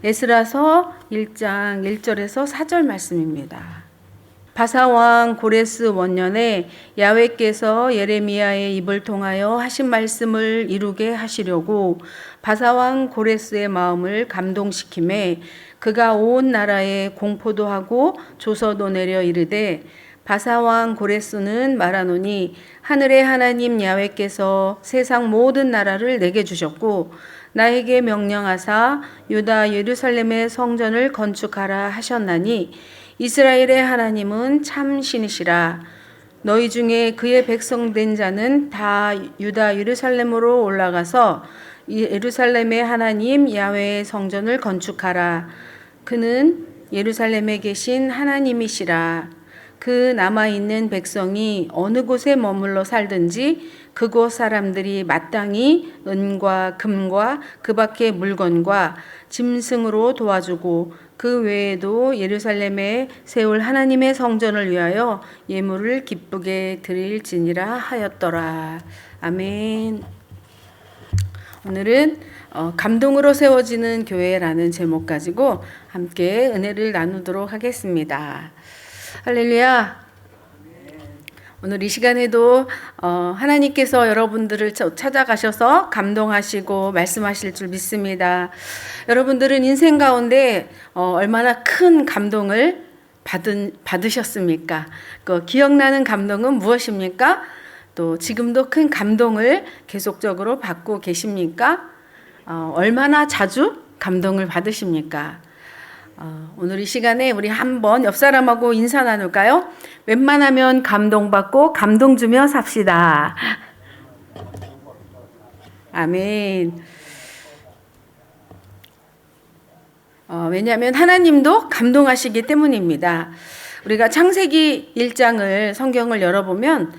에스라서 1장 1절에서 4절 말씀입니다. 바사왕 고레스 원년에 야훼께서 예레미야의 입을 통하여 하신 말씀을 이루게 하시려고 바사왕 고레스의 마음을 감동시키매 그가 온 나라에 공포도 하고 조서도 내려 이르되 바사왕 고레스는 말하노니 하늘의 하나님 야훼께서 세상 모든 나라를 내게 주셨고 나에게 명령하사 유다 예루살렘의 성전을 건축하라 하셨나니 이스라엘의 하나님은 참 신이시라. 너희 중에 그의 백성된 자는 다 유다 예루살렘으로 올라가서 예루살렘의 하나님 야훼의 성전을 건축하라. 그는 예루살렘에 계신 하나님이시라. 그 남아있는 백성이 어느 곳에 머물러 살든지 그곳 사람들이 마땅히 은과 금과 그 밖의 물건과 짐승으로 도와주고 그 외에도 예루살렘에 세울 하나님의 성전을 위하여 예물을 기쁘게 드릴지니라 하였더라. 아멘. 오늘은 감동으로 세워지는 교회라는 제목 가지고 함께 은혜를 나누도록 하겠습니다. 할렐루야. 오늘 이 시간에도 하나님께서 여러분들을 찾아가셔서 감동하시고 말씀하실 줄 믿습니다. 여러분들은 인생 가운데 얼마나 큰 감동을 받으셨습니까? 그 기억나는 감동은 무엇입니까? 또 지금도 큰 감동을 계속적으로 받고 계십니까? 얼마나 자주 감동을 받으십니까? 오늘 이 시간에 우리 한번 옆 사람하고 인사 나눌까요? 웬만하면 감동받고 감동 주며 삽시다. 아멘. 왜냐하면 하나님도 감동하시기 때문입니다. 우리가 창세기 1장을 성경을 열어보면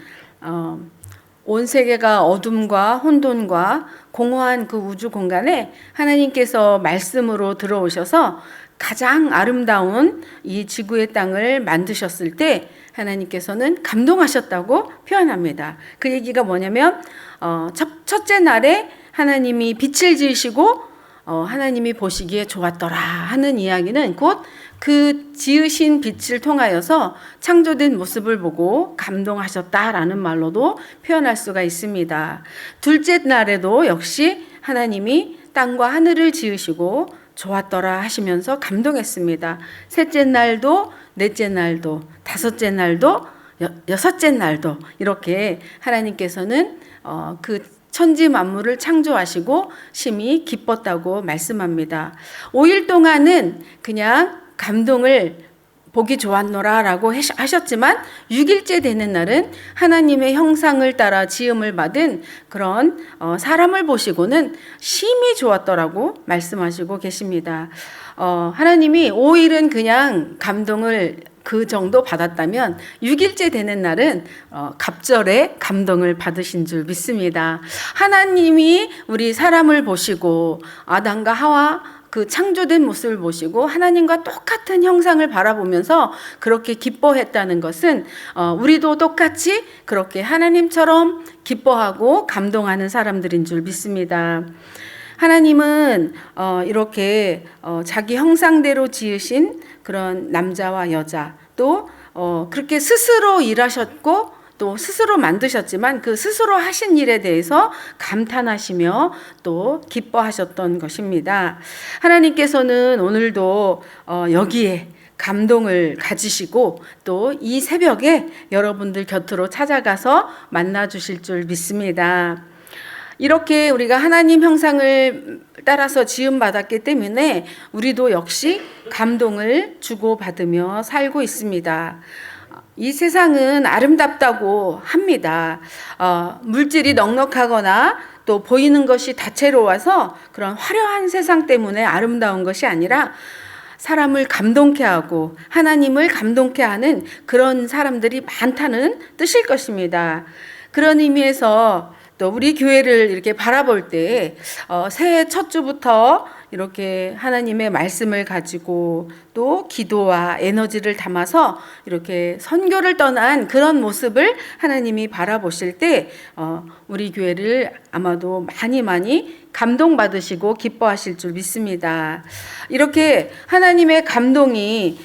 온 세계가 어둠과 혼돈과 공허한 그 우주 공간에 하나님께서 말씀으로 들어오셔서 가장 아름다운 이 지구의 땅을 만드셨을 때 하나님께서는 감동하셨다고 표현합니다. 그 얘기가 뭐냐면 첫째 날에 하나님이 빛을 지으시고 하나님이 보시기에 좋았더라 하는 이야기는 곧 그 지으신 빛을 통하여서 창조된 모습을 보고 감동하셨다라는 말로도 표현할 수가 있습니다. 둘째 날에도 역시 하나님이 땅과 하늘을 지으시고 좋았더라 하시면서 감동했습니다. 셋째 날도, 넷째 날도, 다섯째 날도, 여섯째 날도 이렇게 하나님께서는 그 천지 만물을 창조하시고 심히 기뻤다고 말씀합니다. 5일 동안은 그냥 감동을 보기 좋았노라 라고 하셨지만 6일째 되는 날은 하나님의 형상을 따라 지음을 받은 그런 사람을 보시고는 심히 좋았더라고 말씀하시고 계십니다. 하나님이 5일은 그냥 감동을 그 정도 받았다면 6일째 되는 날은 갑절에 감동을 받으신 줄 믿습니다. 하나님이 우리 사람을 보시고 아담과 하와 그 창조된 모습을 보시고 하나님과 똑같은 형상을 바라보면서 그렇게 기뻐했다는 것은 우리도 똑같이 그렇게 하나님처럼 기뻐하고 감동하는 사람들인 줄 믿습니다. 하나님은 이렇게 자기 형상대로 지으신 그런 남자와 여자 또 그렇게 스스로 일하셨고 또 스스로 만드셨지만 그 스스로 하신 일에 대해서 감탄하시며 또 기뻐하셨던 것입니다. 하나님께서는 오늘도 여기에 감동을 가지시고 또 이 새벽에 여러분들 곁으로 찾아가서 만나 주실 줄 믿습니다. 이렇게 우리가 하나님 형상을 따라서 지음받았기 때문에 우리도 역시 감동을 주고받으며 살고 있습니다. 이 세상은 아름답다고 합니다. 물질이 넉넉하거나 또 보이는 것이 다채로워서 그런 화려한 세상 때문에 아름다운 것이 아니라 사람을 감동케 하고 하나님을 감동케 하는 그런 사람들이 많다는 뜻일 것입니다. 그런 의미에서 또 우리 교회를 이렇게 바라볼 때 새해 첫 주부터 이렇게 하나님의 말씀을 가지고 또 기도와 에너지를 담아서 이렇게 선교를 떠난 그런 모습을 하나님이 바라보실 때 우리 교회를 아마도 많이 감동받으시고 기뻐하실 줄 믿습니다. 이렇게 하나님의 감동이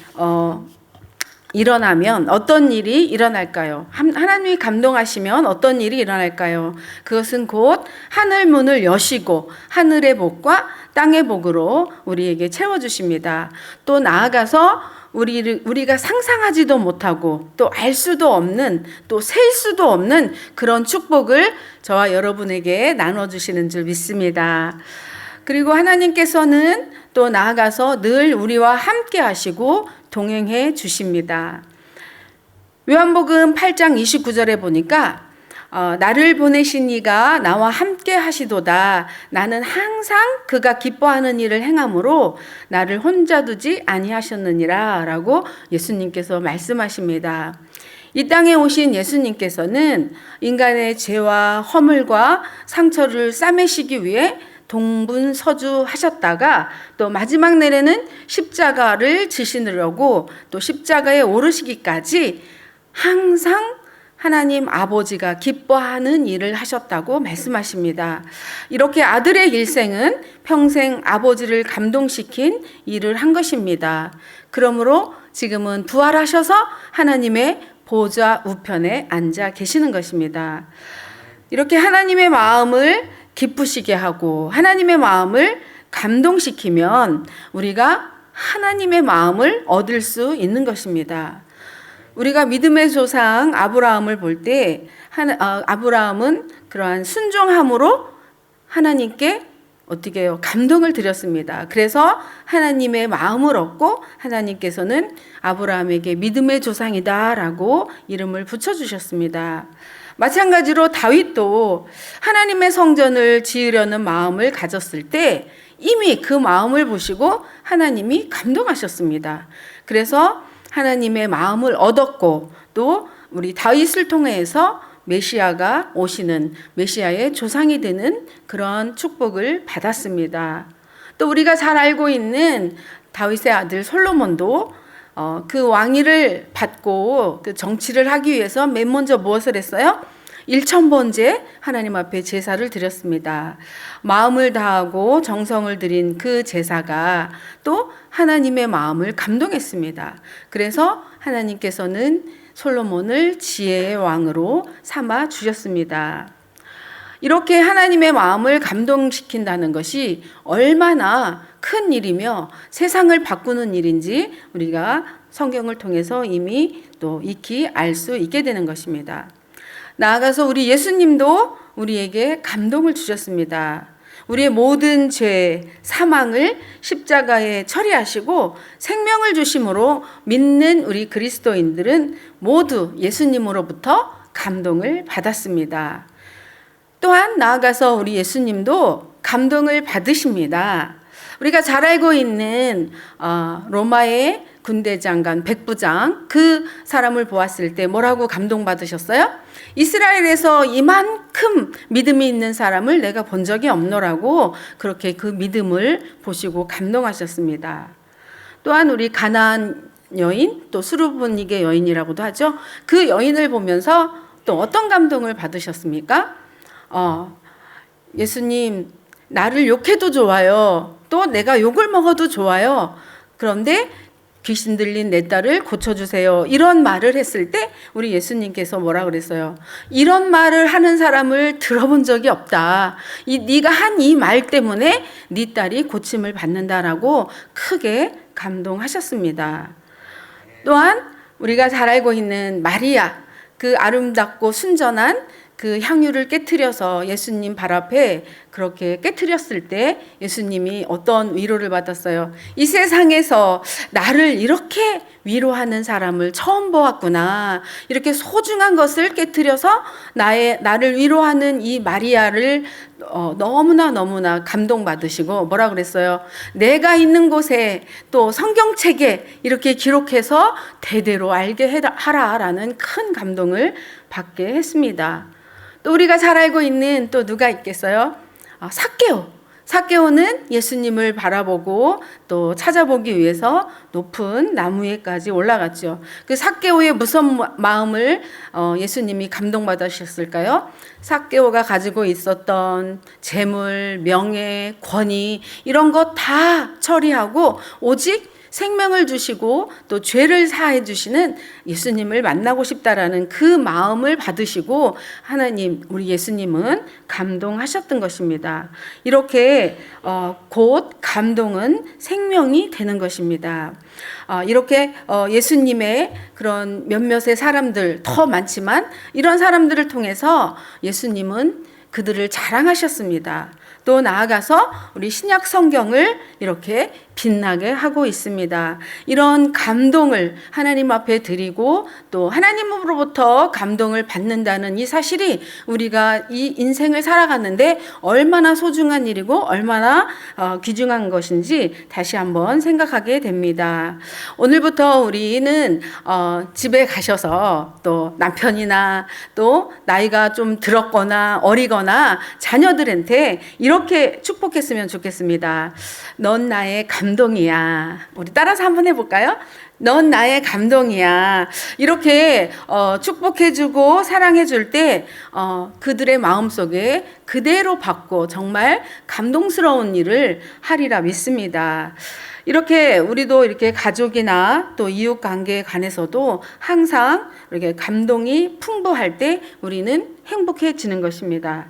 일어나면 어떤 일이 일어날까요? 하나님이 감동하시면 어떤 일이 일어날까요? 그것은 곧 하늘 문을 여시고 하늘의 복과 땅의 복으로 우리에게 채워주십니다. 또 나아가서 우리가 상상하지도 못하고 또 알 수도 없는 또 셀 수도 없는 그런 축복을 저와 여러분에게 나눠주시는 줄 믿습니다. 그리고 하나님께서는 또 나아가서 늘 우리와 함께 하시고 동행해 주십니다. 요한복음 8장 29절에 보니까 나를 보내신 이가 나와 함께 하시도다. 나는 항상 그가 기뻐하는 일을 행함으로 나를 혼자 두지 아니하셨느니라 라고 예수님께서 말씀하십니다. 이 땅에 오신 예수님께서는 인간의 죄와 허물과 상처를 싸매시기 위해 동분서주하셨다가 또 마지막 날에는 십자가를 지시려고 또 십자가에 오르시기까지 항상 하나님 아버지가 기뻐하는 일을 하셨다고 말씀하십니다. 이렇게 아들의 일생은 평생 아버지를 감동시킨 일을 한 것입니다. 그러므로 지금은 부활하셔서 하나님의 보좌 우편에 앉아 계시는 것입니다. 이렇게 하나님의 마음을 기쁘시게 하고 하나님의 마음을 감동시키면 우리가 하나님의 마음을 얻을 수 있는 것입니다. 우리가 믿음의 조상 아브라함을 볼 때 아브라함은 그러한 순종함으로 하나님께 어떻게 해요? 감동을 드렸습니다. 그래서 하나님의 마음을 얻고 하나님께서는 아브라함에게 믿음의 조상이다라고 이름을 붙여주셨습니다. 마찬가지로 다윗도 하나님의 성전을 지으려는 마음을 가졌을 때 이미 그 마음을 보시고 하나님이 감동하셨습니다. 그래서 하나님의 마음을 얻었고 또 우리 다윗을 통해서 메시아가 오시는 메시아의 조상이 되는 그런 축복을 받았습니다. 또 우리가 잘 알고 있는 다윗의 아들 솔로몬도 그 왕위를 받고 그 정치를 하기 위해서 맨 먼저 무엇을 했어요? 1000번째 하나님 앞에 제사를 드렸습니다. 마음을 다하고 정성을 들인 그 제사가 또 하나님의 마음을 감동했습니다. 그래서 하나님께서는 솔로몬을 지혜의 왕으로 삼아 주셨습니다. 이렇게 하나님의 마음을 감동시킨다는 것이 얼마나 큰 일이며 세상을 바꾸는 일인지 우리가 성경을 통해서 이미 또 익히 알 수 있게 되는 것입니다. 나아가서 우리 예수님도 우리에게 감동을 주셨습니다. 우리의 모든 죄, 사망을 십자가에 처리하시고 생명을 주심으로 믿는 우리 그리스도인들은 모두 예수님으로부터 감동을 받았습니다. 또한 나아가서 우리 예수님도 감동을 받으십니다. 우리가 잘 알고 있는 로마의 군대 장관 백부장 그 사람을 보았을 때 뭐라고 감동받으셨어요? 이스라엘에서 이만큼 믿음이 있는 사람을 내가 본 적이 없노라고 그렇게 그 믿음을 보시고 감동하셨습니다. 또한 우리 가나안 여인 또 수르보니게 여인이라고도 하죠. 그 여인을 보면서 또 어떤 감동을 받으셨습니까? 예수님 나를 욕해도 좋아요. 또 내가 욕을 먹어도 좋아요. 그런데 귀신 들린 내 딸을 고쳐주세요. 이런 말을 했을 때 우리 예수님께서 뭐라 그랬어요? 이런 말을 하는 사람을 들어본 적이 없다. 네가 한 이 말 때문에 네 딸이 고침을 받는다라고 크게 감동하셨습니다. 또한 우리가 잘 알고 있는 마리아, 그 아름답고 순전한 그 향유를 깨트려서 예수님 발 앞에 그렇게 깨트렸을 때 예수님이 어떤 위로를 받았어요? 이 세상에서 나를 이렇게 위로하는 사람을 처음 보았구나. 이렇게 소중한 것을 깨트려서 나를 위로하는 이 마리아를 너무나 감동받으시고 뭐라 그랬어요? 내가 있는 곳에 또 성경책에 이렇게 기록해서 대대로 알게 하라라는 큰 감동을 받게 했습니다. 또 우리가 잘 알고 있는 또 누가 있겠어요? 삭개오. 삭개오는 예수님을 바라보고 또 찾아보기 위해서 높은 나무 위에까지 올라갔죠. 그 삭개오의 무슨 마음을 예수님이 감동받으셨을까요? 삭개오가 가지고 있었던 재물, 명예, 권위 이런 것 다 처리하고 오직 생명을 주시고 또 죄를 사해 주시는 예수님을 만나고 싶다라는 그 마음을 받으시고 하나님, 우리 예수님은 감동하셨던 것입니다. 이렇게 곧 감동은 생명이 되는 것입니다. 이렇게 예수님의 그런 몇몇의 사람들 더 많지만 이런 사람들을 통해서 예수님은 그들을 자랑하셨습니다. 또 나아가서 우리 신약 성경을 이렇게 빛나게 하고 있습니다. 이런 감동을 하나님 앞에 드리고 또 하나님으로부터 감동을 받는다는 이 사실이 우리가 이 인생을 살아가는데 얼마나 소중한 일이고 얼마나 귀중한 것인지 다시 한번 생각하게 됩니다. 오늘부터 우리는 집에 가셔서 또 남편이나 또 나이가 좀 들었거나 어리거나 자녀들한테 이렇게 축복했으면 좋겠습니다. 넌 나의 감동이야. 우리 따라서 한번 해볼까요? 넌 나의 감동이야. 이렇게 축복해주고 사랑해줄 때 그들의 마음속에 그대로 받고 정말 감동스러운 일을 하리라 믿습니다. 이렇게 우리도 이렇게 가족이나 또 이웃 관계에 관해서도 항상 이렇게 감동이 풍부할 때 우리는 행복해지는 것입니다.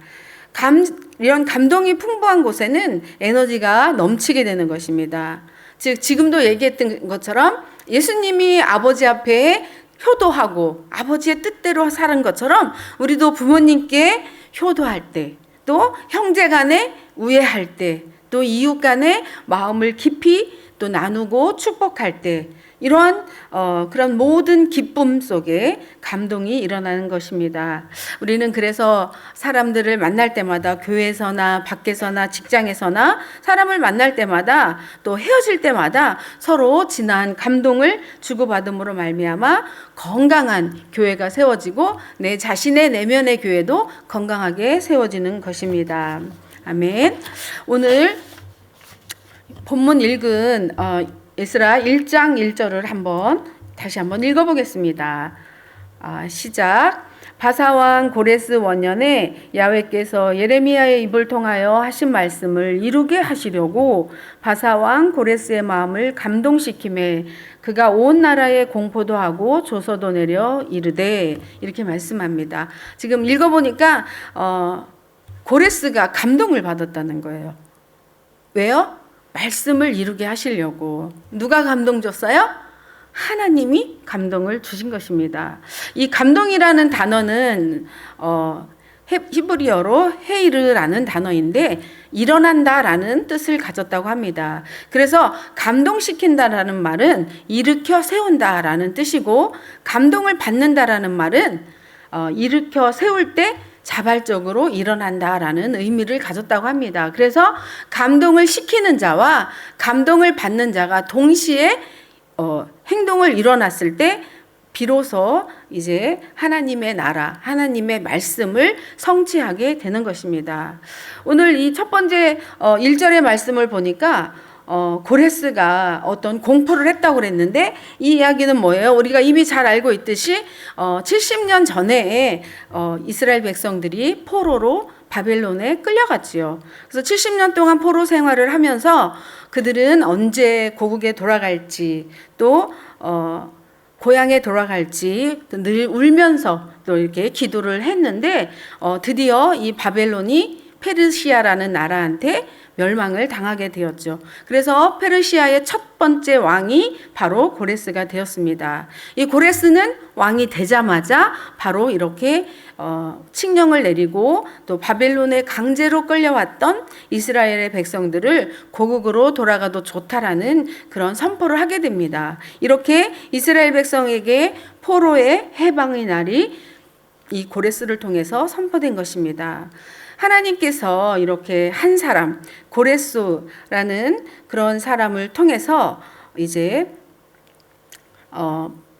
이런 감동이 풍부한 곳에는 에너지가 넘치게 되는 것입니다. 즉 지금도 얘기했던 것처럼 예수님이 아버지 앞에 효도하고 아버지의 뜻대로 사는 것처럼 우리도 부모님께 효도할 때, 또 형제 간에 우애할 때, 또 이웃 간에 마음을 깊이 또 나누고 축복할 때 이러한 그런 모든 기쁨 속에 감동이 일어나는 것입니다. 우리는 그래서 사람들을 만날 때마다 교회에서나 밖에서나 직장에서나 사람을 만날 때마다 또 헤어질 때마다 서로 진한 감동을 주고받음으로 말미암아 건강한 교회가 세워지고 내 자신의 내면의 교회도 건강하게 세워지는 것입니다. 아멘. 오늘 본문 읽은 에스라 1장 1절을 다시 한번 읽어보겠습니다. 시작. 바사왕 고레스 원년에 야훼께서 예레미야의 입을 통하여 하신 말씀을 이루게 하시려고 바사왕 고레스의 마음을 감동시키매 그가 온 나라에 공포도 하고 조서도 내려 이르되, 이렇게 말씀합니다. 지금 읽어보니까 고레스가 감동을 받았다는 거예요. 왜요? 말씀을 이루게 하시려고. 누가 감동 줬어요? 하나님이 감동을 주신 것입니다. 이 감동이라는 단어는 히브리어로 헤이르라는 단어인데 일어난다라는 뜻을 가졌다고 합니다. 그래서 감동시킨다라는 말은 일으켜 세운다라는 뜻이고, 감동을 받는다라는 말은 일으켜 세울 때 자발적으로 일어난다라는 의미를 가졌다고 합니다. 그래서 감동을 시키는 자와 감동을 받는 자가 동시에 행동을 일어났을 때 비로소 이제 하나님의 나라, 하나님의 말씀을 성취하게 되는 것입니다. 오늘 이 첫 번째 1절의 말씀을 보니까 고레스가 어떤 공포를 했다고 그랬는데 이 이야기는 뭐예요? 우리가 이미 잘 알고 있듯이 70년 전에 이스라엘 백성들이 포로로 바벨론에 끌려갔지요. 그래서 70년 동안 포로 생활을 하면서 그들은 언제 고국에 돌아갈지 또 고향에 돌아갈지 늘 울면서 또 이렇게 기도를 했는데 드디어 이 바벨론이 페르시아라는 나라한테 멸망을 당하게 되었죠. 그래서 페르시아의 첫 번째 왕이 바로 고레스가 되었습니다. 이 고레스는 왕이 되자마자 바로 이렇게 칙령을 내리고 또 바벨론에 강제로 끌려왔던 이스라엘의 백성들을 고국으로 돌아가도 좋다라는 그런 선포를 하게 됩니다. 이렇게 이스라엘 백성에게 포로의 해방의 날이 이 고레스를 통해서 선포된 것입니다. 하나님께서 이렇게 한 사람, 고레스라는 그런 사람을 통해서 이제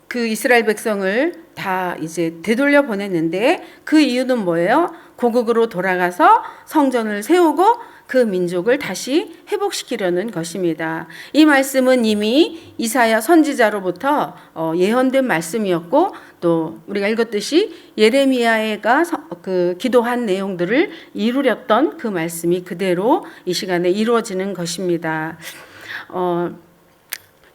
그 이스라엘 백성을 다 이제 되돌려 보냈는데 그 이유는 뭐예요? 고국으로 돌아가서 성전을 세우고 그 민족을 다시 회복시키려는 것입니다. 이 말씀은 이미 이사야 선지자로부터 예언된 말씀이었고, 또 우리가 읽었듯이 예레미야가 그 기도한 내용들을 이루렸던 그 말씀이 그대로 이 시간에 이루어지는 것입니다.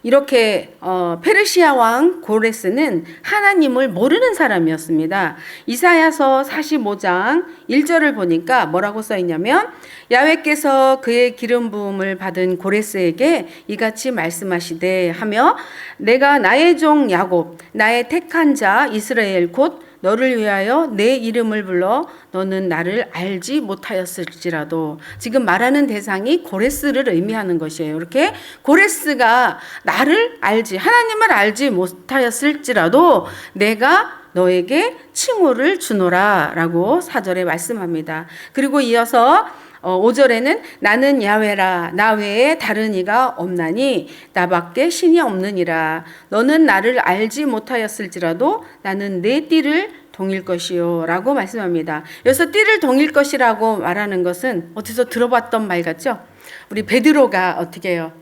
이렇게 페르시아 왕 고레스는 하나님을 모르는 사람이었습니다. 이사야서 45장 1절을 보니까 뭐라고 써 있냐면, 야훼께서 그의 기름 부음을 받은 고레스에게 이같이 말씀하시되 하며, 내가 나의 종 야곱, 나의 택한 자 이스라엘 곧 너를 위하여 내 이름을 불러 너는 나를 알지 못하였을지라도, 지금 말하는 대상이 고레스를 의미하는 것이에요. 이렇게 고레스가 나를 알지, 하나님을 알지 못하였을지라도 내가 너에게 칭호를 주노라 라고 4절에 말씀합니다. 그리고 이어서 5절에는 나는 야훼라, 나 외에 다른 이가 없나니 나밖에 신이 없느니라. 너는 나를 알지 못하였을지라도 나는 내 띠를 동일 것이요 라고 말씀합니다. 여기서 띠를 동일 것이라고 말하는 것은 어디서 들어봤던 말 같죠? 우리 베드로가 어떻게 해요?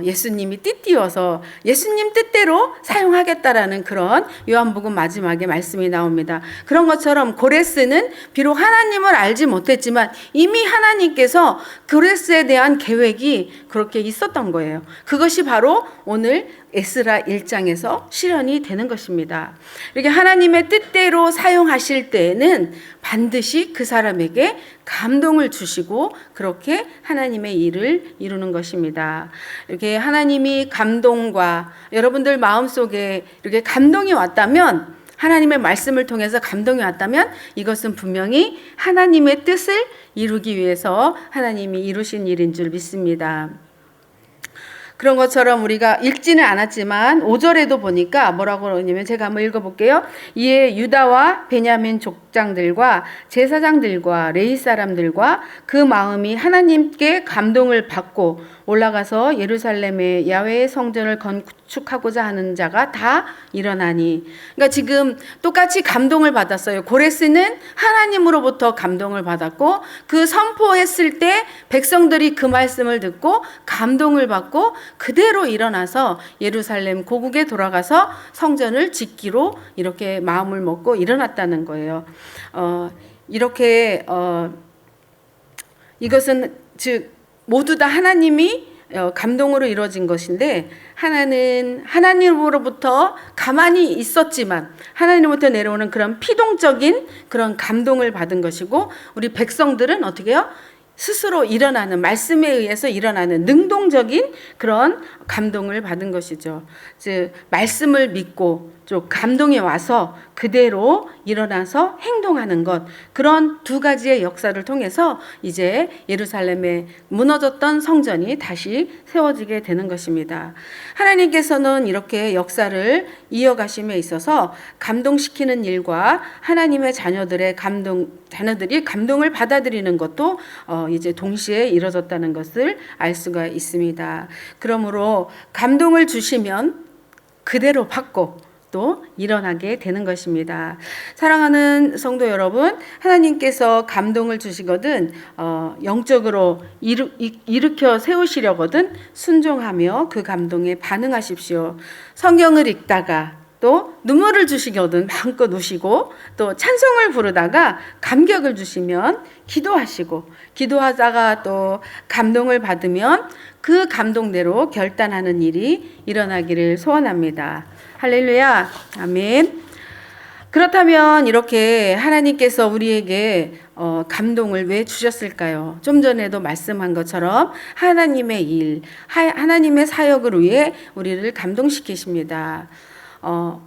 예수님이 띠띠어서 예수님 뜻대로 사용하겠다라는 그런 요한복음 마지막에 말씀이 나옵니다. 그런 것처럼 고레스는 비록 하나님을 알지 못했지만 이미 하나님께서 고레스에 대한 계획이 그렇게 있었던 거예요. 그것이 바로 오늘 에스라 1장에서 실현이 되는 것입니다. 이렇게 하나님의 뜻대로 사용하실 때에는 반드시 그 사람에게 감동을 주시고 그렇게 하나님의 일을 이루는 것입니다. 이렇게 하나님이 감동과 여러분들 마음속에 이렇게 감동이 왔다면, 하나님의 말씀을 통해서 감동이 왔다면 이것은 분명히 하나님의 뜻을 이루기 위해서 하나님이 이루신 일인 줄 믿습니다. 그런 것처럼 우리가 읽지는 않았지만 5절에도 보니까 뭐라고 그러냐면, 제가 한번 읽어볼게요. 이에 유다와 베냐민 족장들과 제사장들과 레위 사람들과 그 마음이 하나님께 감동을 받고 올라가서 예루살렘의 야훼의 성전을 건축하고자 하는 자가 다 일어나니. 그러니까 지금 똑같이 감동을 받았어요. 고레스는 하나님으로부터 감동을 받았고, 그 선포했을 때 백성들이 그 말씀을 듣고 감동을 받고 그대로 일어나서 예루살렘 고국에 돌아가서 성전을 짓기로 이렇게 마음을 먹고 일어났다는 거예요. 이것은 즉 모두 다 하나님이 감동으로 이루어진 것인데, 하나는 하나님으로부터 가만히 있었지만 하나님으로부터 내려오는 그런 피동적인 그런 감동을 받은 것이고, 우리 백성들은 어떻게 해요? 스스로 일어나는, 말씀에 의해서 일어나는 능동적인 그런 감동을 받은 것이죠. 즉 말씀을 믿고 좀 감동이 와서 그대로 일어나서 행동하는 것, 그런 두 가지의 역사를 통해서 이제 예루살렘에 무너졌던 성전이 다시 세워지게 되는 것입니다. 하나님께서는 이렇게 역사를 이어가심에 있어서 감동시키는 일과 하나님의 자녀들이 감동을 받아들이는 것도 이제 동시에 이루어졌다는 것을 알 수가 있습니다. 그러므로 감동을 주시면 그대로 받고 또 일어나게 되는 것입니다. 사랑하는 성도 여러분, 하나님께서 감동을 주시거든 영적으로 일으켜 세우시려거든 순종하며 그 감동에 반응하십시오. 성경을 읽다가 또 눈물을 주시거든 마음껏 우시고, 또 찬송을 부르다가 감격을 주시면 기도하시고, 기도하다가 또 감동을 받으면 그 감동대로 결단하는 일이 일어나기를 소원합니다. 할렐루야, 아멘. 그렇다면 이렇게 하나님께서 우리에게 감동을 왜 주셨을까요? 좀 전에도 말씀한 것처럼 하나님의 일, 하나님의 사역을 위해 우리를 감동시키십니다.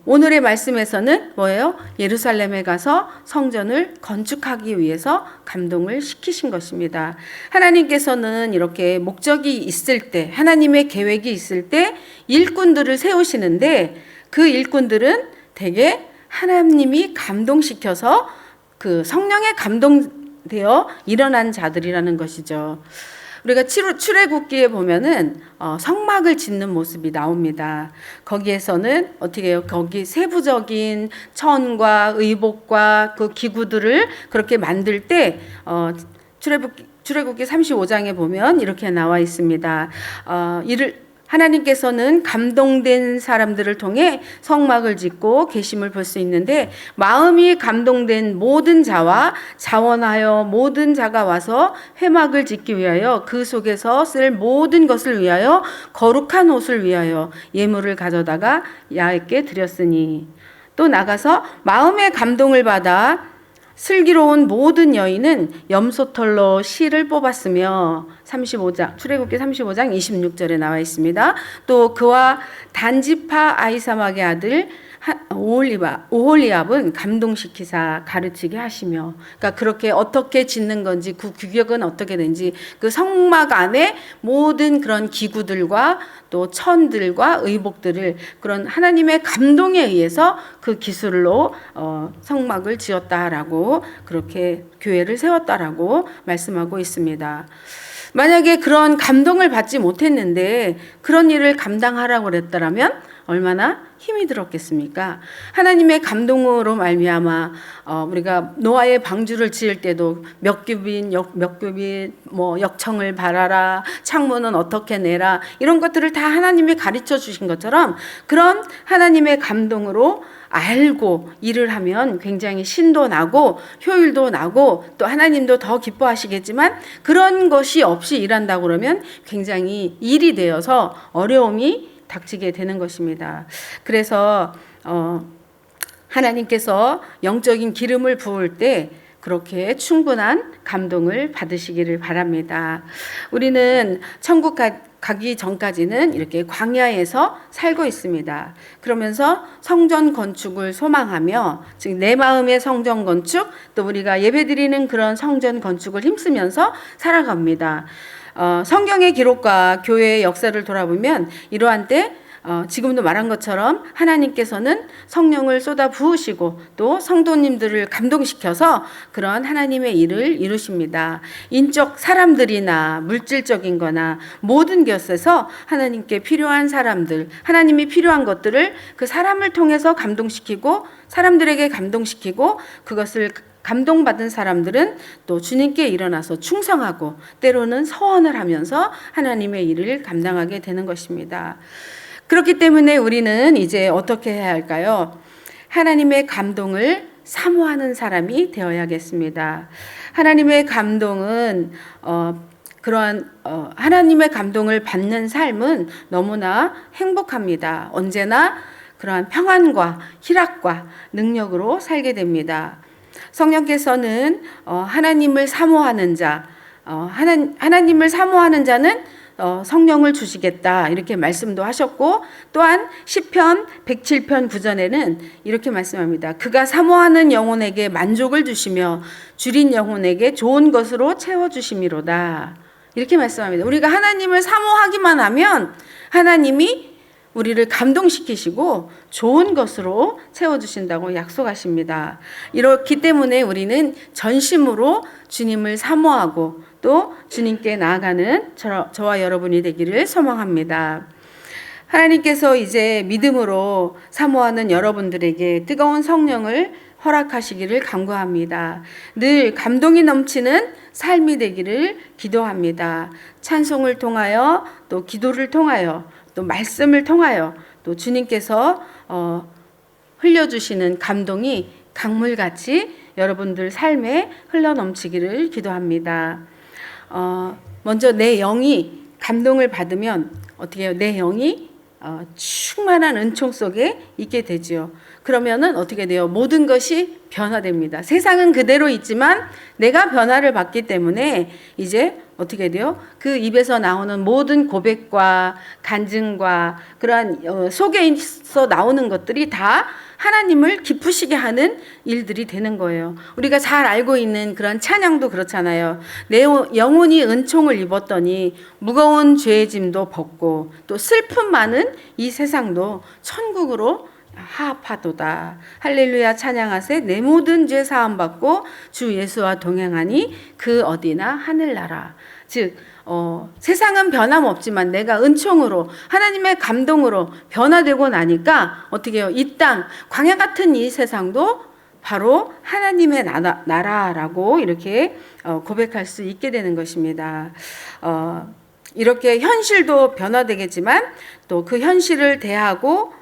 오늘의 말씀에서는 뭐예요? 예루살렘에 가서 성전을 건축하기 위해서 감동을 시키신 것입니다. 하나님께서는 이렇게 목적이 있을 때, 하나님의 계획이 있을 때 일꾼들을 세우시는데, 그 일꾼들은 대개 하나님이 감동시켜서 그 성령에 감동되어 일어난 자들이라는 것이죠. 우리가 출애굽기에 보면은 성막을 짓는 모습이 나옵니다. 거기에서는 어떻게 해요? 거기 세부적인 천과 의복과 그 기구들을 그렇게 만들 때 출애굽기 출애굽기 35장에 보면 이렇게 나와 있습니다. 하나님께서는 감동된 사람들을 통해 성막을 짓고 계심을 볼 수 있는데, 마음이 감동된 모든 자와 자원하여 모든 자가 와서 회막을 짓기 위하여 그 속에서 쓸 모든 것을 위하여 거룩한 옷을 위하여 예물을 가져다가 야훼께 드렸으니, 또 나가서 마음의 감동을 받아 슬기로운 모든 여인은 염소털로 실을 뽑았으며, 35장 출애굽기 35장 26절에 나와 있습니다. 또 그와 단지파 아이사막의 아들 오홀리압은 감동시키사 가르치게 하시며, 그러니까 그렇게 어떻게 짓는 건지, 그 규격은 어떻게 되는지, 그 성막 안에 모든 그런 기구들과 또 천들과 의복들을 그런 하나님의 감동에 의해서 그 기술로 성막을 지었다라고, 그렇게 교회를 세웠다라고 말씀하고 있습니다. 만약에 그런 감동을 받지 못했는데 그런 일을 감당하라고 그랬더라면 얼마나 힘이 들었겠습니까? 하나님의 감동으로 말미암아 우리가 노아의 방주를 지을 때도 몇 규빗 뭐 역청을 바라라, 창문은 어떻게 내라, 이런 것들을 다 하나님이 가르쳐 주신 것처럼, 그런 하나님의 감동으로 알고 일을 하면 굉장히 신도 나고 효율도 나고 또 하나님도 더 기뻐하시겠지만, 그런 것이 없이 일한다고 그러면 굉장히 일이 되어서 어려움이 닥치게 되는 것입니다. 그래서 하나님께서 영적인 기름을 부을 때 그렇게 충분한 감동을 받으시기를 바랍니다. 우리는 천국 가기 전까지는 이렇게 광야에서 살고 있습니다. 그러면서 성전 건축을 소망하며, 즉 내 마음의 성전 건축, 또 우리가 예배드리는 그런 성전 건축을 힘쓰면서 살아갑니다. 성경의 기록과 교회의 역사를 돌아보면 이러한 때 지금도 말한 것처럼 하나님께서는 성령을 쏟아 부으시고 또 성도님들을 감동시켜서 그런 하나님의 일을 이루십니다. 인적 사람들이나 물질적인 거나 모든 것에서 하나님께 필요한 사람들, 하나님이 필요한 것들을 그 사람을 통해서 감동시키고 사람들에게 감동시키고, 그것을 감동받은 사람들은 또 주님께 일어나서 충성하고 때로는 서원을 하면서 하나님의 일을 감당하게 되는 것입니다. 그렇기 때문에 우리는 이제 어떻게 해야 할까요? 하나님의 감동을 사모하는 사람이 되어야겠습니다. 하나님의 감동은 그러한 하나님의 감동을 받는 삶은 너무나 행복합니다. 언제나 그러한 평안과 희락과 능력으로 살게 됩니다. 성령께서는 하나님을 사모하는 자, 하나님을 사모하는 자는 성령을 주시겠다, 이렇게 말씀도 하셨고, 또한 시편 107편 9절에는 이렇게 말씀합니다. 그가 사모하는 영혼에게 만족을 주시며 줄인 영혼에게 좋은 것으로 채워주심이로다, 이렇게 말씀합니다. 우리가 하나님을 사모하기만 하면 하나님이 우리를 감동시키시고 좋은 것으로 채워주신다고 약속하십니다. 이렇기 때문에 우리는 전심으로 주님을 사모하고 또 주님께 나아가는 저와 여러분이 되기를 소망합니다. 하나님께서 이제 믿음으로 사모하는 여러분들에게 뜨거운 성령을 허락하시기를 간구합니다. 늘 감동이 넘치는 삶이 되기를 기도합니다. 찬송을 통하여 또 기도를 통하여 또 말씀을 통하여 또 주님께서 흘려주시는 감동이 강물같이 여러분들 삶에 흘러넘치기를 기도합니다. 먼저 내 영이 감동을 받으면 어떻게 해요? 내 영이 충만한 은총 속에 있게 되죠. 그러면은 어떻게 돼요? 모든 것이 변화됩니다. 세상은 그대로 있지만 내가 변화를 받기 때문에 이제 어떻게 돼요? 그 입에서 나오는 모든 고백과 간증과 그러한 속에서 나오는 것들이 다 하나님을 기쁘시게 하는 일들이 되는 거예요. 우리가 잘 알고 있는 그런 찬양도 그렇잖아요. 내 영혼이 은총을 입었더니 무거운 죄의 짐도 벗고 또 슬픔 많은 이 세상도 천국으로 하하파도다. 할렐루야 찬양하세. 내 모든 죄 사함 받고 주 예수와 동행하니 그 어디나 하늘나라. 즉 세상은 변함없지만 내가 은총으로 하나님의 감동으로 변화되고 나니까 어떻게 해요? 이 땅 광야 같은 이 세상도 바로 하나님의 나라라고 이렇게 고백할 수 있게 되는 것입니다. 이렇게 현실도 변화되겠지만 또 그 현실을 대하고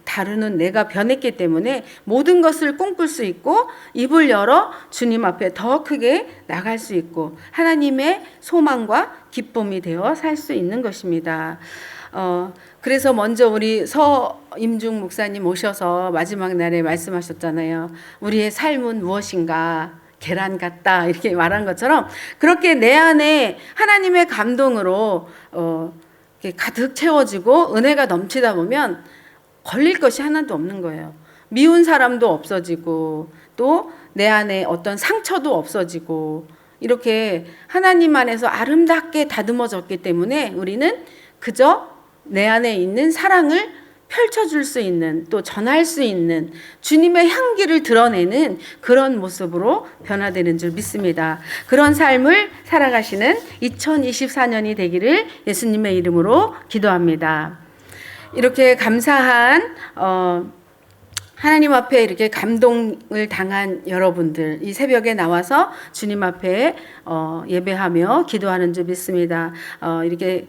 다루는 내가 변했기 때문에 모든 것을 꿈꿀 수 있고 입을 열어 주님 앞에 더 크게 나갈 수 있고 하나님의 소망과 기쁨이 되어 살 수 있는 것입니다. 그래서 먼저 우리 서임중 목사님 오셔서 마지막 날에 말씀하셨잖아요. 우리의 삶은 무엇인가? 계란 같다 이렇게 말한 것처럼 그렇게 내 안에 하나님의 감동으로 이렇게 가득 채워지고 은혜가 넘치다 보면 걸릴 것이 하나도 없는 거예요. 미운 사람도 없어지고 또 내 안에 어떤 상처도 없어지고 이렇게 하나님 안에서 아름답게 다듬어졌기 때문에 우리는 그저 내 안에 있는 사랑을 펼쳐줄 수 있는 또 전할 수 있는 주님의 향기를 드러내는 그런 모습으로 변화되는 줄 믿습니다. 그런 삶을 살아가시는 2024년이 되기를 예수님의 이름으로 기도합니다. 이렇게 감사한 하나님 앞에 이렇게 감동을 당한 여러분들 이 새벽에 나와서 주님 앞에 예배하며 기도하는 줄 믿습니다. 이렇게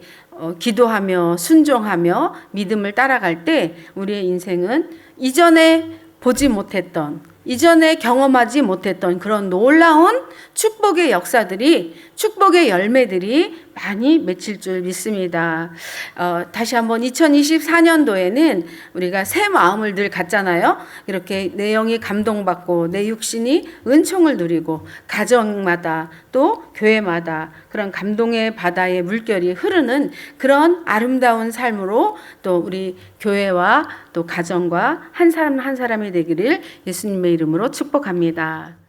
기도하며 순종하며 믿음을 따라갈 때 우리의 인생은 이전에 보지 못했던 이전에 경험하지 못했던 그런 놀라운 축복의 역사들이 축복의 열매들이 많이 맺힐 줄 믿습니다. 다시 한번 2024년도에는 우리가 새 마음을 늘 갖잖아요. 이렇게 내 영이 감동받고 내 육신이 은총을 누리고 가정마다 또 교회마다 그런 감동의 바다의 물결이 흐르는 그런 아름다운 삶으로 또 우리 교회와 또 가정과 한 사람 한 사람이 되기를 예수님의 이름으로 축복합니다.